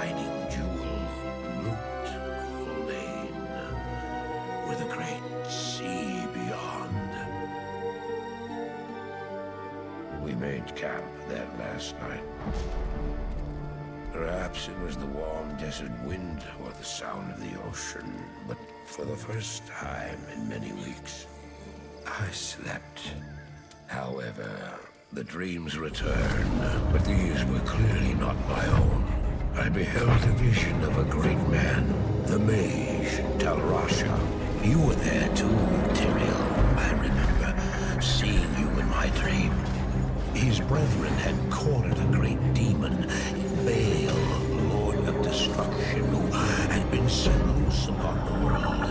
shining jewel, Loot Lane, with a great sea beyond. We made camp there last night. Perhaps it was the warm desert wind or the sound of the ocean, but for the first time in many weeks, I slept. However, the dreams returned, but these were clearly not my own. I beheld a vision of a great man, the mage, Talrasha. You were there too, Tyrael. I remember seeing you in my dream. His brethren had cornered a great demon, Baal, Lord of Destruction, who had been set loose upon the world.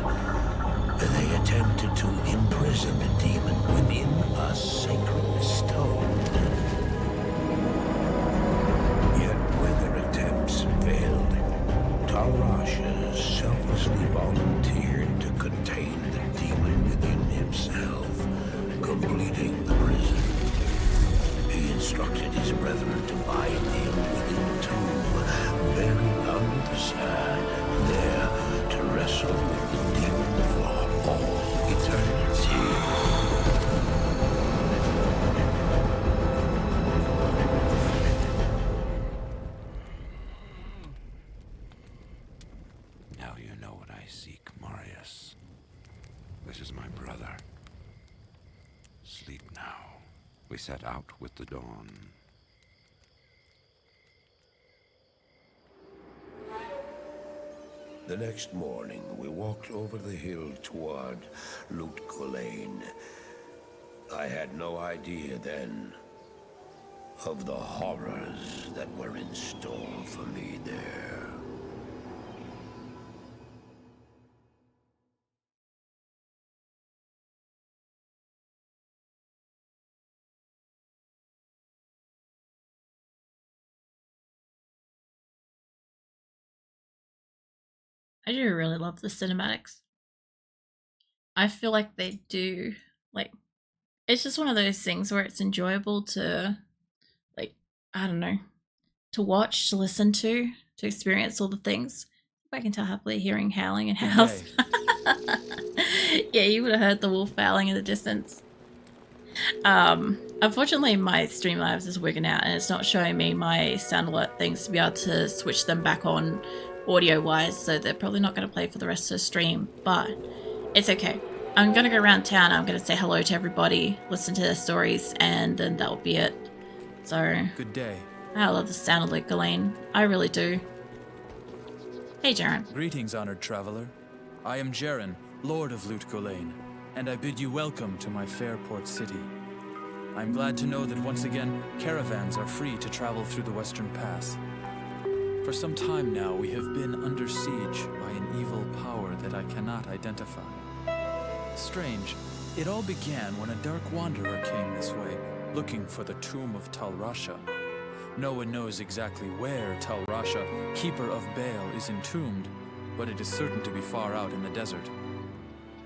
They attempted to imprison the demon within a sacred stone. Yet when their attempts failed, Talrasha selflessly volunteered to contain the demon within himself, completing the prison. He instructed his brethren to bind him within a tomb, buried under the sand, there to wrestle with the demon for all eternity. Now you know what I seek, Marius. This is my brother. Sleep now. We set out with the dawn. The next morning, we walked over the hill toward Loot Lane. I had no idea then of the horrors that were in store for me there. I do really love the cinematics. I feel like they do, like, it's just one of those things where it's enjoyable to, like, I don't know, to watch, to listen to experience all the things. I can tell happily hearing howling in house. Yeah, you would have heard the wolf howling in the distance. Unfortunately, my Streamlabs is wigging out and it's not showing me my sound alert things to be able to switch them back on audio-wise, so they're probably not going to play for the rest of the stream, but it's okay. I'm going to go around town, I'm going to say hello to everybody, listen to their stories, and then that'll be it. So, good day. I love the sound of Loot Lane. I really do. Hey, Jaren. Greetings, honored traveler. I am Jaren, Lord of Loot Lane, and I bid you welcome to my fair port city. I'm glad to know that once again, caravans are free to travel through the Western Pass. For some time now, we have been under siege by an evil power that I cannot identify. Strange, it all began when a dark wanderer came this way, looking for the tomb of Talrasha. No one knows exactly where Talrasha, keeper of Baal, is entombed, but it is certain to be far out in the desert.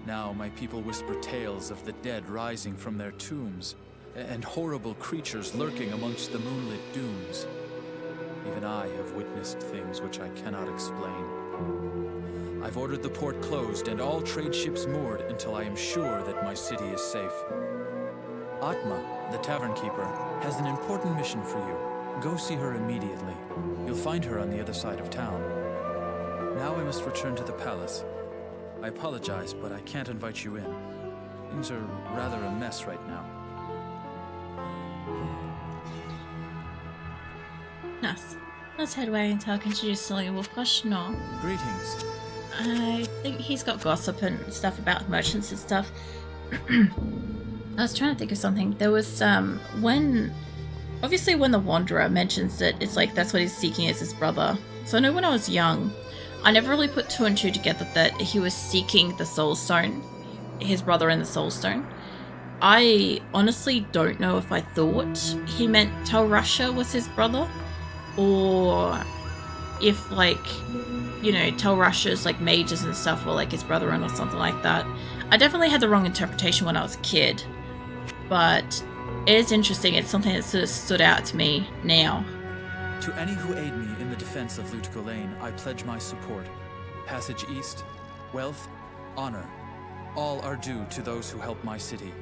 Now my people whisper tales of the dead rising from their tombs, and horrible creatures lurking amongst the moonlit dunes. Even I have witnessed things which I cannot explain. I've ordered the port closed and all trade ships moored until I am sure that my city is safe. Atma, the tavern keeper, has an important mission for you. Go see her immediately. You'll find her on the other side of town. Now I must return to the palace. I apologize, but I can't invite you in. Things are rather a mess right now. Nice. Let's head away and talk introduce Silly Wolf Kush. No. Greetings. I think he's got gossip and stuff about merchants and stuff. I was trying to think of something. There was when the Wanderer mentions that it's like that's what he's seeking as his brother. So I know when I was young, I never really put two and two together that he was seeking the Soul Stone, his brother in the Soul Stone. I honestly don't know if I thought he meant Talrasha was his brother, or if, like, you know, Talrasha's like mages and stuff were like his brother-in or something like that. I definitely had the wrong interpretation when I was a kid, but it is interesting. It's something that sort of stood out to me now. To any who aid me in the defense of Lutko Lane, I pledge my support. Passage east, wealth, honor, all are due to those who help my city.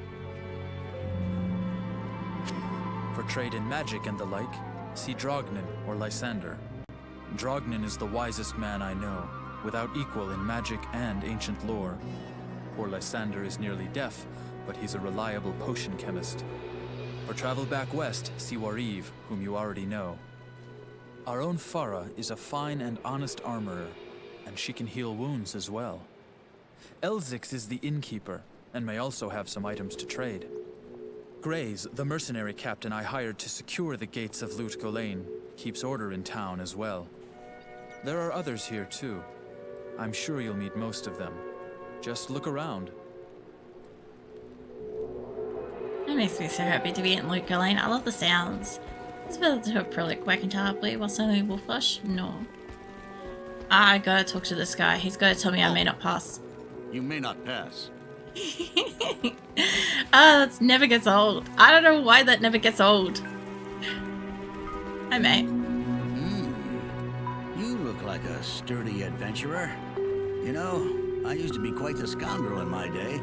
For trade in magic and the like, see Drognin or Lysander. Drognin is the wisest man I know, without equal in magic and ancient lore. Poor Lysander is nearly deaf, but he's a reliable potion chemist. For travel back west, see Wariv, whom you already know. Our own Farah is a fine and honest armorer, and she can heal wounds as well. Elzix is the innkeeper, and may also have some items to trade. Grays, the mercenary captain I hired to secure the gates of Lutko Lane, keeps order in town as well. There are others here too. I'm sure you'll meet most of them. Just look around. That makes me so happy to be in Lutko Lane. I love the sounds. It's better to have Prolic Wakentar, what's only Wolfush? No. I gotta talk to this guy. He's gotta tell me I may not pass. You may not pass. That never gets old. I don't know why that never gets old. Hi, mate. You look like a sturdy adventurer. You know, I used to be quite the scoundrel in my day.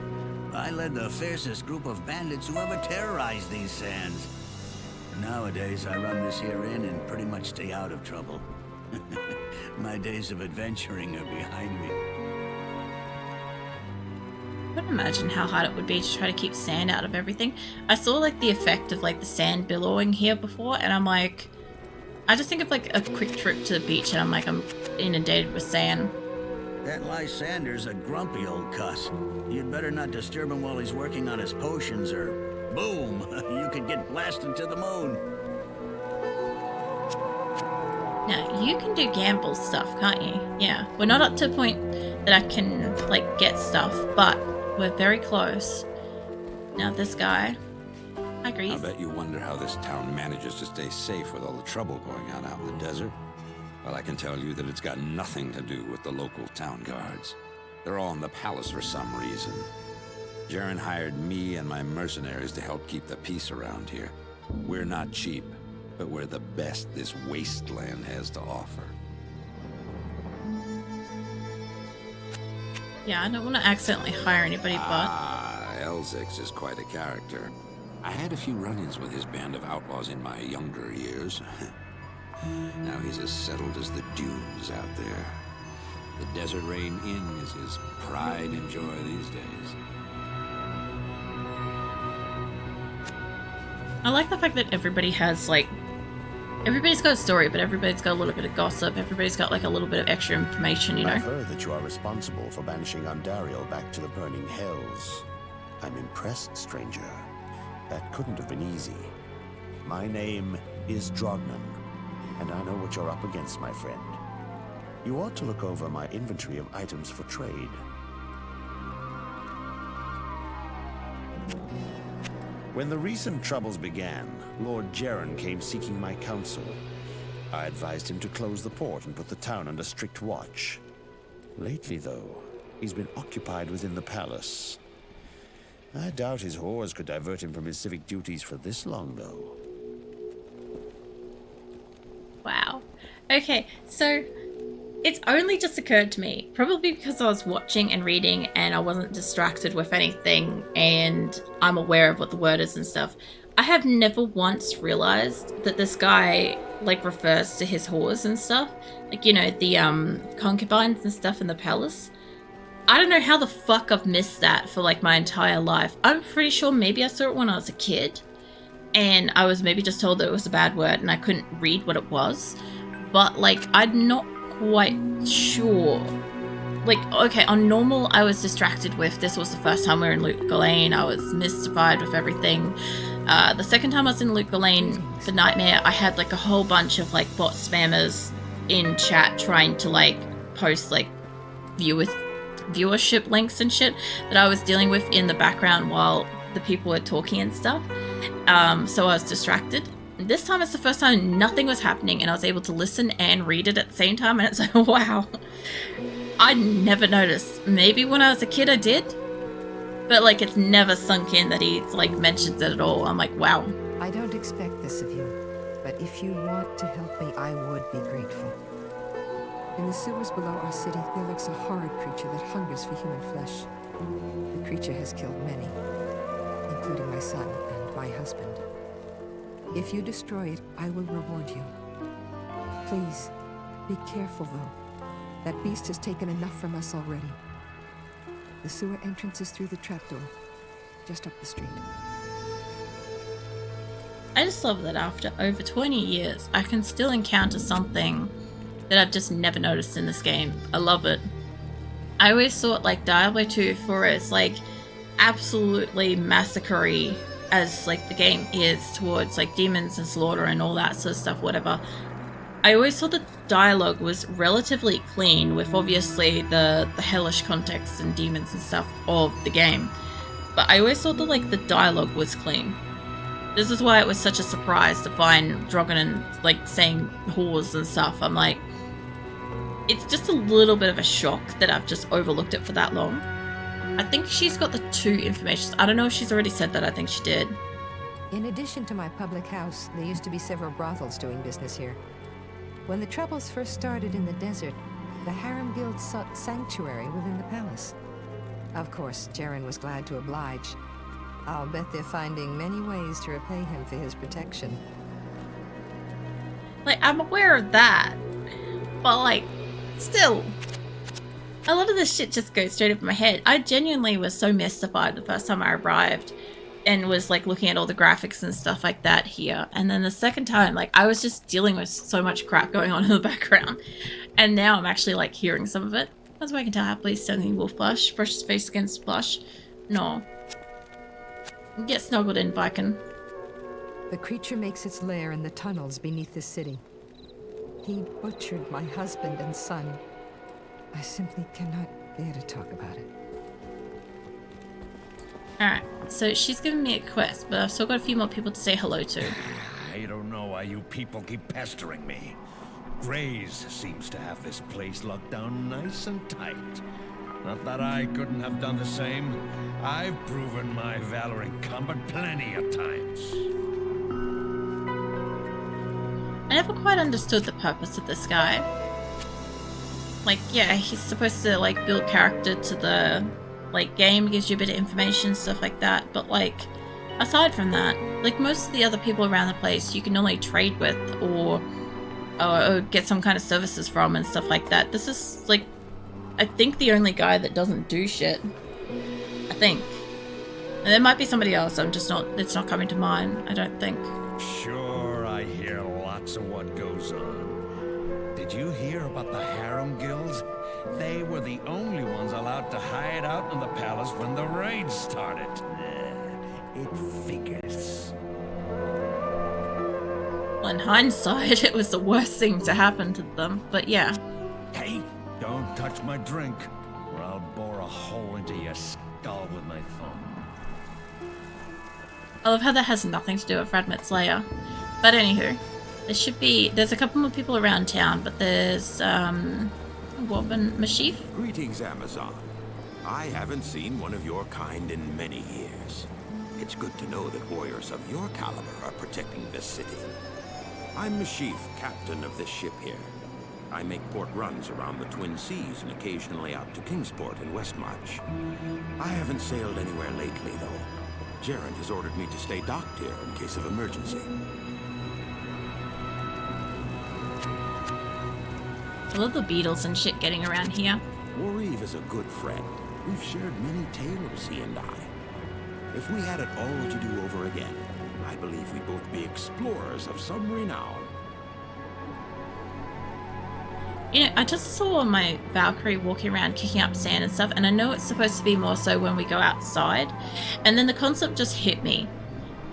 I led the fiercest group of bandits who ever terrorized these sands. Nowadays, I run this here inn and pretty much stay out of trouble. My days of adventuring are behind me. I couldn't imagine how hard it would be to try to keep sand out of everything. I saw like the effect of like the sand billowing here before, and I'm like, I just think of like a quick trip to the beach, and I'm like, I'm inundated with sand. That Lysander's a grumpy old cuss. You'd better not disturb him while he's working on his potions, or boom, you could get blasted to the moon. Now, you can do gamble stuff, can't you? Yeah, we're not up to the point that I can like get stuff, but we're very close. Now this guy, I agree. I bet you wonder how this town manages to stay safe with all the trouble going on out in the desert. Well, I can tell you that it's got nothing to do with the local town guards. They're all in the palace for some reason. Jaren hired me and my mercenaries to help keep the peace around here. We're not cheap, but we're the best this wasteland has to offer. Yeah, I don't want to accidentally hire anybody, but... Elzix is quite a character. I had a few run-ins with his band of outlaws in my younger years. Now he's as settled as the dunes out there. The Desert Rain Inn is his pride and joy these days. I like the fact that everybody has, like... Everybody's got a story, but everybody's got a little bit of gossip. Everybody's got, like, a little bit of extra information, you know? I've heard that you are responsible for banishing Andariel back to the burning hells. I'm impressed, stranger. That couldn't have been easy. My name is Drognin, and I know what you're up against, my friend. You ought to look over my inventory of items for trade. When the recent troubles began, Lord Jaren came seeking my counsel. I advised him to close the port and put the town under strict watch. Lately, though, he's been occupied within the palace. I doubt his whores could divert him from his civic duties for this long, though. Wow. Okay, so it's only just occurred to me, probably because I was watching and reading and I wasn't distracted with anything and I'm aware of what the word is and stuff. I have never once realized that this guy like refers to his whores and stuff. Like, you know, the concubines and stuff in the palace. I don't know how the fuck I've missed that for like my entire life. I'm pretty sure maybe I saw it when I was a kid and I was maybe just told that it was a bad word and I couldn't read what it was. But like, I'm not quite sure. Like, okay, on normal I was distracted with this was the first time we were in Lutko Lane. I was mystified with everything. The second time I was in Lutko Lane, the nightmare, I had like a whole bunch of like bot spammers in chat trying to like post like viewership links and shit that I was dealing with in the background while the people were talking and stuff. So I was distracted. This time it's the first time nothing was happening and I was able to listen and read it at the same time, and it's like, wow. I never noticed. Maybe when I was a kid I did, but like it's never sunk in that he like mentions it at all. I'm like, wow. I don't expect this of you, but but if you want to help me, I would be grateful. In the sewers below our city, there lurks a horrid creature that hungers for human flesh. The creature has killed many, including my son and my husband. If you destroy it, I will reward you. Please, be careful though. That beast has taken enough from us already. The sewer entrance is through the trapdoor, just up the street. I just love that after over 20 years, I can still encounter something that I've just never noticed in this game. I love it. I always thought like Diablo 2, for its like absolutely massacre-y as like the game is towards like demons and slaughter and all that sort of stuff, whatever. I always thought the dialogue was relatively clean, with obviously the hellish context and demons and stuff of the game. But I always thought that like the dialogue was clean. This is why it was such a surprise to find Drogon like saying whores and stuff. I'm like, it's just a little bit of a shock that I've just overlooked it for that long. I think she's got the 2 informations. I don't know if she's already said that. I think she did. In addition to my public house, there used to be several brothels doing business here. When the troubles first started in the desert, the Harem Guild sought sanctuary within the palace. Of course, Jaren was glad to oblige. I'll bet they're finding many ways to repay him for his protection. Like, I'm aware of that. But like, still, a lot of this shit just goes straight over my head. I genuinely was so mystified the first time I arrived and was like looking at all the graphics and stuff like that here. And then the second time, like, I was just dealing with so much crap going on in the background. And now I'm actually like hearing some of it. That's why I can tell happily standing wolf blush, brush his face against blush. No. Get snuggled in, Viking. The creature makes its lair in the tunnels beneath the city. He butchered my husband and son. I simply cannot bear to talk about it. Alright, so she's given me a quest, but I've still got a few more people to say hello to. I don't know why you people keep pestering me. Grays seems to have this place locked down nice and tight. Not that I couldn't have done the same. I've proven my valor in combat plenty of times. I never quite understood the purpose of this guy. Like, yeah, he's supposed to, like, build character to the, like, game, gives you a bit of information, stuff like that, but, like, aside from that, like, most of the other people around the place you can only trade with or get some kind of services from and stuff like that. This is, like, I think the only guy that doesn't do shit. I think. And there might be somebody else, it's not coming to mind, I don't think. Sure, I hear lots of what goes on. Did you hear about the harem guilds? They were the only ones allowed to hide out in the palace when the raids started. It figures. Well, in hindsight, it was the worst thing to happen to them, but yeah. Hey, don't touch my drink, or I'll bore a hole into your skull with my thumb. I love how that has nothing to do with Radmit's lair. But anywho, there's a couple more people around town, but there's, Wobbin Mashif? Greetings, Amazon. I haven't seen one of your kind in many years. It's good to know that warriors of your caliber are protecting this city. I'm Mashif, captain of this ship here. I make port runs around the Twin Seas and occasionally out to Kingsport in Westmarch. I haven't sailed anywhere lately, though. Jaren has ordered me to stay docked here in case of emergency. I love the beetles and shit getting around here. Warrive is a good friend. We've shared many tales, he and I. If we had it all to do over again, I believe we'd both be explorers of some renown. You know, I just saw my Valkyrie walking around kicking up sand and stuff, and I know it's supposed to be more so when we go outside. And then the concept just hit me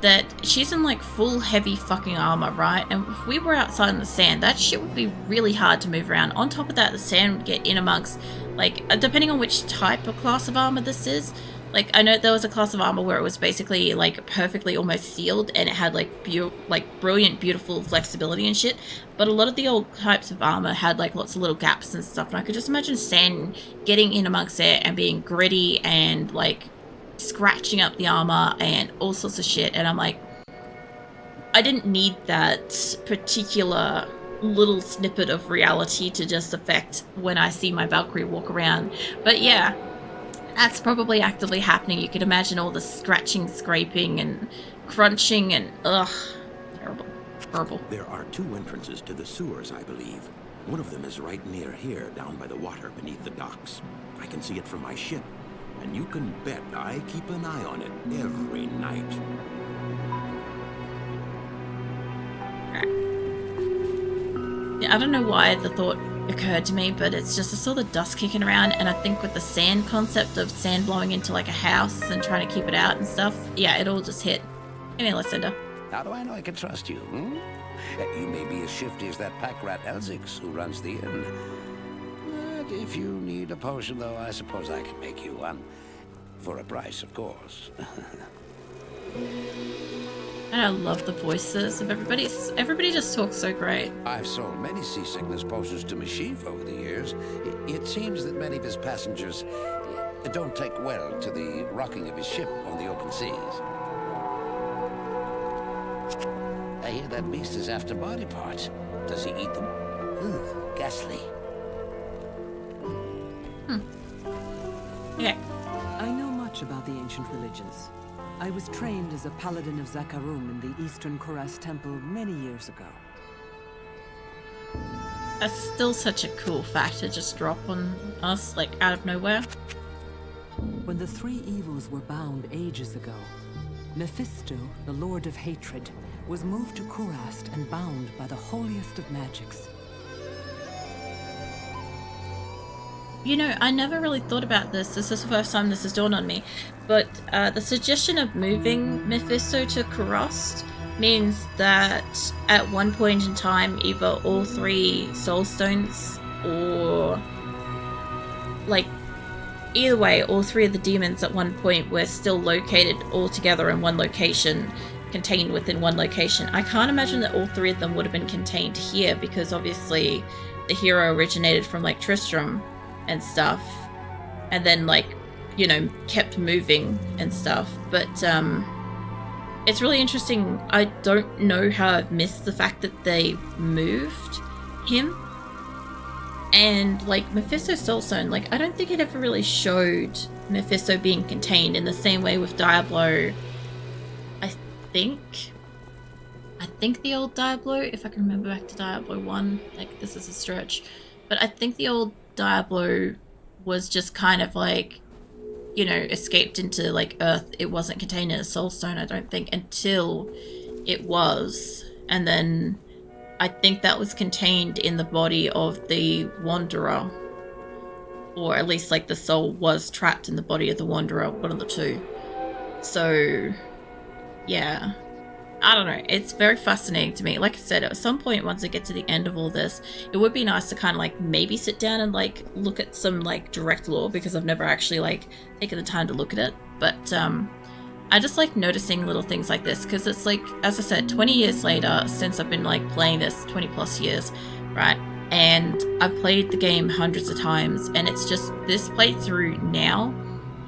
that she's in like full heavy fucking armor, right? And if we were outside in the sand, that shit would be really hard to move around. On top of that, the sand would get in amongst, like, depending on which type of class of armor this is. Like, I know there was a class of armor where it was basically, like, perfectly almost sealed, and it had, like, brilliant, beautiful flexibility and shit. But a lot of the old types of armor had, like, lots of little gaps and stuff. And I could just imagine sand getting in amongst it and being gritty and, like, scratching up the armor and all sorts of shit. And I'm like, I didn't need that particular little snippet of reality to just affect when I see my Valkyrie walk around. But yeah, that's probably actively happening. You could imagine all the scratching, scraping, and crunching, and ugh, terrible, horrible. There are 2 entrances to the sewers, I believe. One of them is right near here, down by the water beneath the docks. I can see it from my ship, and you can bet I keep an eye on it every night. Yeah, I don't know why the thought occurred to me, but it's just I saw the dust kicking around, and I think with the sand concept of sand blowing into like a house and trying to keep it out and stuff, yeah, it all just hit. Give me a Lysander. How do I know I can trust you, hmm? You may be as shifty as that pack rat Elzix who runs the inn. But if you need a potion, though, I suppose I can make you one. For a price, of course. And I love the voices of everybody. Everybody just talks so great. I've sold many seasickness potions to Mashif over the years. It seems that many of his passengers don't take well to the rocking of his ship on the open seas. I hear that beast is after body parts. Does he eat them? Ooh, ghastly. Okay. I know much about the ancient religions. I was trained as a paladin of Zakarum in the Eastern Koras Temple many years ago. That's still such a cool fact to just drop on us, like, out of nowhere. When the 3 evils were bound ages ago, Mephisto, the Lord of Hatred, was moved to Kurast and bound by the holiest of magics. You know, I never really thought about this. This is the first time this has dawned on me. But the suggestion of moving Mephisto to Kurast means that at one point in time, either all 3 soul stones or, like, either way, all 3 of the demons at one point were still located all together in one location, contained within one location. I can't imagine that all 3 of them would have been contained here, because obviously the hero originated from, like, Tristram and stuff, and then, like, you know, kept moving and stuff. But it's really interesting. I don't know how I've missed the fact that they moved him. And, like, Mephisto's Soulstone, like, I don't think it ever really showed Mephisto being contained in the same way with Diablo. I think the old Diablo, if I can remember back to Diablo 1, like, this is a stretch, but I think the old Diablo was just kind of like, you know, escaped into, like, Earth. It wasn't contained in a Soulstone, I don't think, until it was. And then I think that was contained in the body of the Wanderer. Or at least, like, the soul was trapped in the body of the Wanderer, one of the 2. So, yeah. I don't know. It's very fascinating to me. Like I said, at some point, once I get to the end of all this, it would be nice to kind of, like, maybe sit down and, like, look at some, like, direct lore, because I've never actually, like, taken the time to look at it. But I just like noticing little things like this, because it's like, as I said, 20 years later since I've been, like, playing this, 20 plus years, right? And I've played the game hundreds of times, and it's just this playthrough now,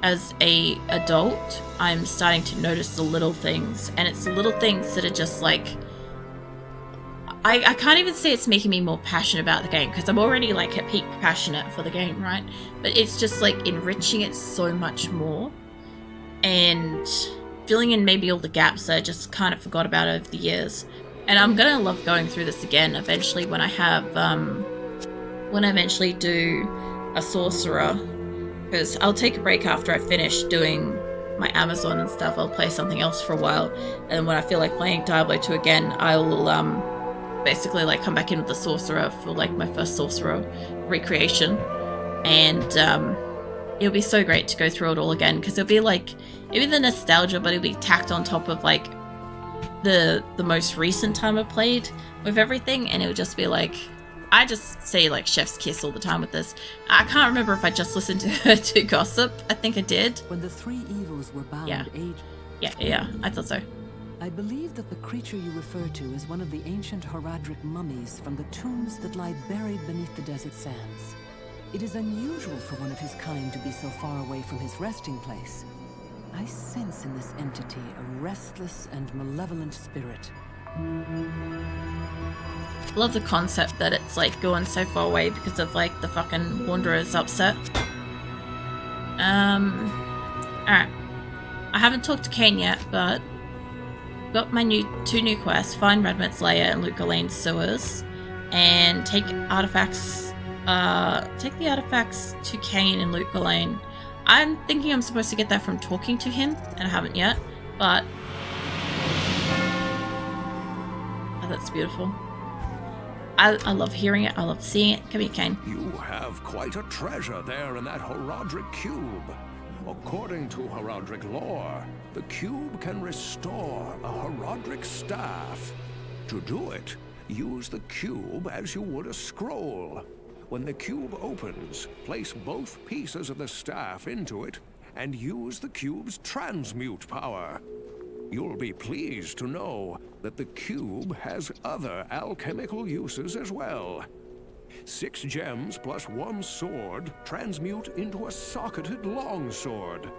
as a adult, I'm starting to notice the little things, and it's the little things that are just like, I can't even say it's making me more passionate about the game, because I'm already, like, at peak passionate for the game, right? But it's just, like, enriching it so much more, and filling in maybe all the gaps that I just kind of forgot about over the years. And I'm gonna love going through this again eventually when I have, when I eventually do a sorcerer. Because I'll take a break after I finish doing my Amazon and stuff. I'll play something else for a while, and when I feel like playing Diablo 2 again, I'll basically, like, come back in with the sorcerer for, like, my first sorcerer recreation, and it'll be so great to go through it all again, because it'll be the nostalgia, but it'll be tacked on top of, like, the most recent time I played with everything, and it'll just be like, I just say, like, chef's kiss all the time with this. I can't remember if I just listened to gossip. I think I did. When the 3 evils were bound Yeah, I thought so. I believe that the creature you refer to is one of the ancient Haradric mummies from the tombs that lie buried beneath the desert sands. It is unusual for one of his kind to be so far away from his resting place. I sense in this entity a restless and malevolent spirit. Love the concept that it's like going so far away because of like the fucking Wanderer's upset. Alright. I haven't talked to Kane yet, but got my two new quests: find Redmond's lair and Luke Elaine's sewers, and take artifacts. Take the artifacts to Kane and Luke Elaine. I'm thinking I'm supposed to get that from talking to him, and I haven't yet. But oh, that's beautiful. I love hearing it. I love seeing it. Come here, Kane. You have quite a treasure there in that Horadric cube. According to Horadric lore, the cube can restore a Horadric staff. To do it, use the cube as you would a scroll. When the cube opens, place both pieces of the staff into it and use the cube's transmute power. You'll be pleased to know that the cube has other alchemical uses as well. 6 gems plus 1 sword transmute into a socketed longsword.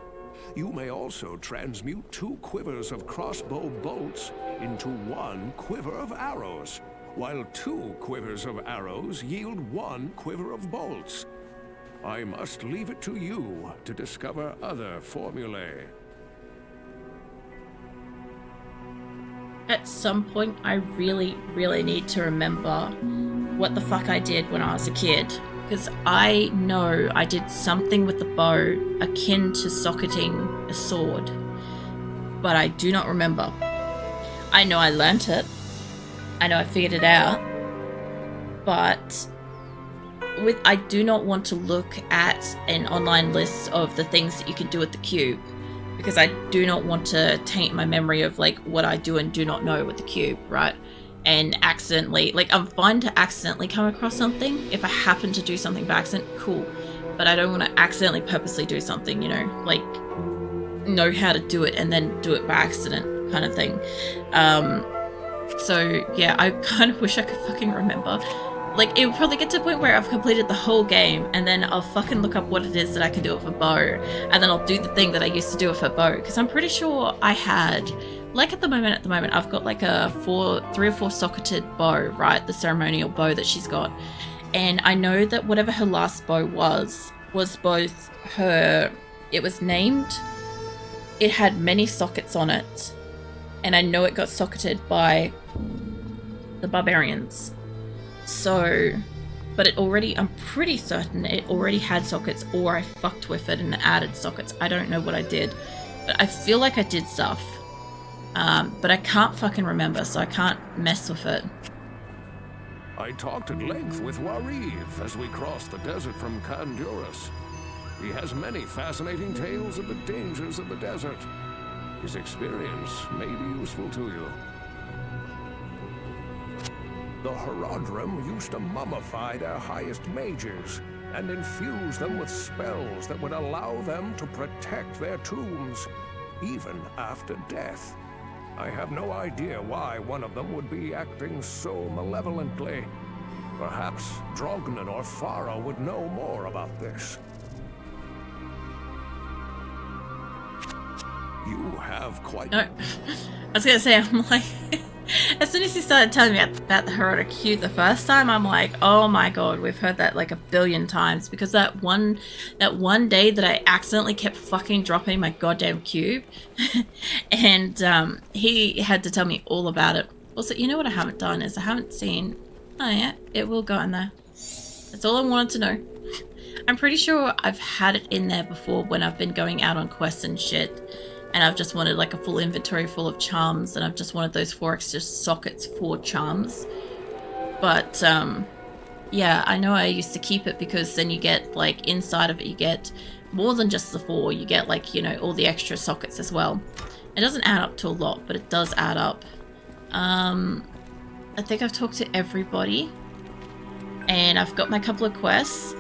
You may also transmute 2 quivers of crossbow bolts into 1 quiver of arrows, while 2 quivers of arrows yield 1 quiver of bolts. I must leave it to you to discover other formulae. At some point, I really, really need to remember what the fuck I did when I was a kid. Because I know I did something with the bow akin to socketing a sword. But I do not remember. I know I learnt it. I know I figured it out. But I do not want to look at an online list of the things that you can do with the cube. Because I do not want to taint my memory of like what I do and do not know with the cube, right? And accidentally, like, I'm fine to accidentally come across something. If I happen to do something by accident, cool. But I don't want to accidentally purposely do something, you know, like know how to do it and then do it by accident kind of thing. So yeah, I kind of wish I could fucking remember. Like, it would probably get to the point where I've completed the whole game and then I'll fucking look up what it is that I can do with a bow, and then I'll do the thing that I used to do with a bow, because I'm pretty sure I had, like, at the moment I've got like a 3 or 4 socketed bow, right? The ceremonial bow that she's got. And I know that whatever her last bow was both her, it was named, it had many sockets on it, and I know it got socketed by the barbarians. So, but it already, I'm pretty certain it already had sockets, or I fucked with it and added sockets. I don't know what I did, but I feel like I did stuff. But I can't fucking remember, so I can't mess with it. I talked at length with Wariv as we crossed the desert from Kandurus. He has many fascinating tales of the dangers of the desert. His experience may be useful to you. The Horadrim used to mummify their highest mages and infuse them with spells that would allow them to protect their tombs, even after death. I have no idea why one of them would be acting so malevolently. Perhaps Drognan or Farah would know more about this. You have quite... No, I was gonna say, I'm like... As soon as he started telling me about the Herodic cube the first time, I'm like, oh my god, we've heard that like a billion times. Because that one day that I accidentally kept fucking dropping my goddamn cube, and he had to tell me all about it. Also, you know what I haven't done is I haven't seen. Oh yeah, it will go in there. That's all I wanted to know. I'm pretty sure I've had it in there before when I've been going out on quests and shit. And I've just wanted like a full inventory full of charms, and I've just wanted those 4 extra sockets for charms. But yeah, I know I used to keep it because then you get like inside of it, you get more than just the 4. You get like, you know, all the extra sockets as well. It doesn't add up to a lot, but it does add up. I think I've talked to everybody, and I've got my couple of quests.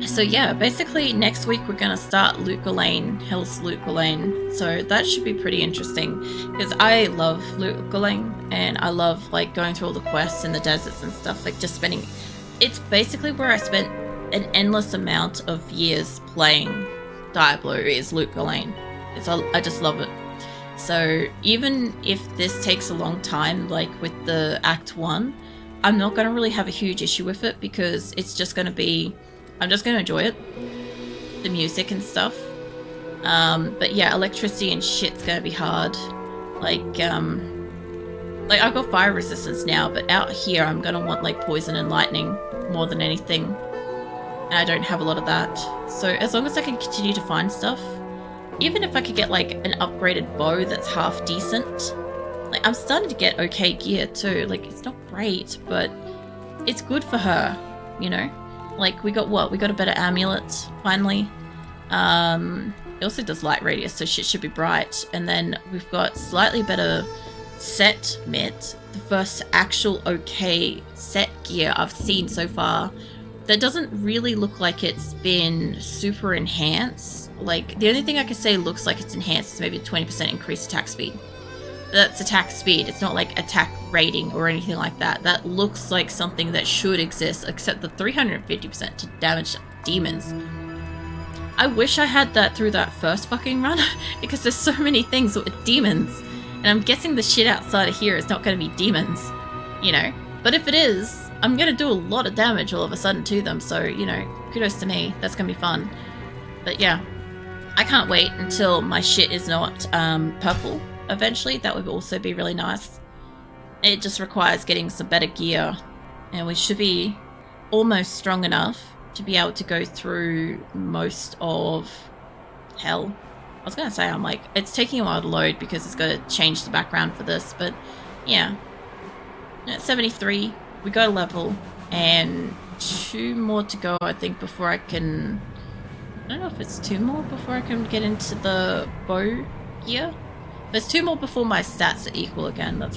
So yeah, basically next week we're gonna start Luke Elaine, Hell's Luke Elaine. So that should be pretty interesting, because I love Luke Elaine, and I love like going through all the quests in the deserts and stuff, like just spending, it's basically where I spent an endless amount of years playing Diablo is Luke Elaine. I just love it. So even if this takes a long time, like with the Act 1, I'm not going to really have a huge issue with it because it's just going to be, I'm just going to enjoy it. The music and stuff. But yeah, electricity and shit's going to be hard. Like I've got fire resistance now, but out here I'm going to want like poison and lightning more than anything. And I don't have a lot of that. So as long as I can continue to find stuff, even if I could get like an upgraded bow that's half decent, like I'm starting to get okay gear too. Like it's not great, but it's good for her, you know? Like we got what? We got a better amulet finally. It also does light radius, so shit should be bright. And then we've got slightly better set mitt, the first actual okay set gear I've seen so far. That doesn't really look like it's been super enhanced. Like, the only thing I could say looks like it's enhanced is maybe 20% increased attack speed. That's attack speed. It's not like attack rating or anything like that. That looks like something that should exist, except the 350% to damage demons. I wish I had that through that first fucking run, because there's so many things with demons. And I'm guessing the shit outside of here is not going to be demons, you know? But if it is, I'm going to do a lot of damage all of a sudden to them, so, you know, kudos to me. That's going to be fun. But yeah, I can't wait until my shit is not purple eventually. That would also be really nice. It just requires getting some better gear, and we should be almost strong enough to be able to go through most of hell. I was going to say, I'm like, it's taking a while to load because it's got to change the background for this, but yeah. At 73, we got a level, and 2 more to go, I think, before I can... I don't know if it's 2 more before I can get into the bow gear. There's 2 more before my stats are equal again, that's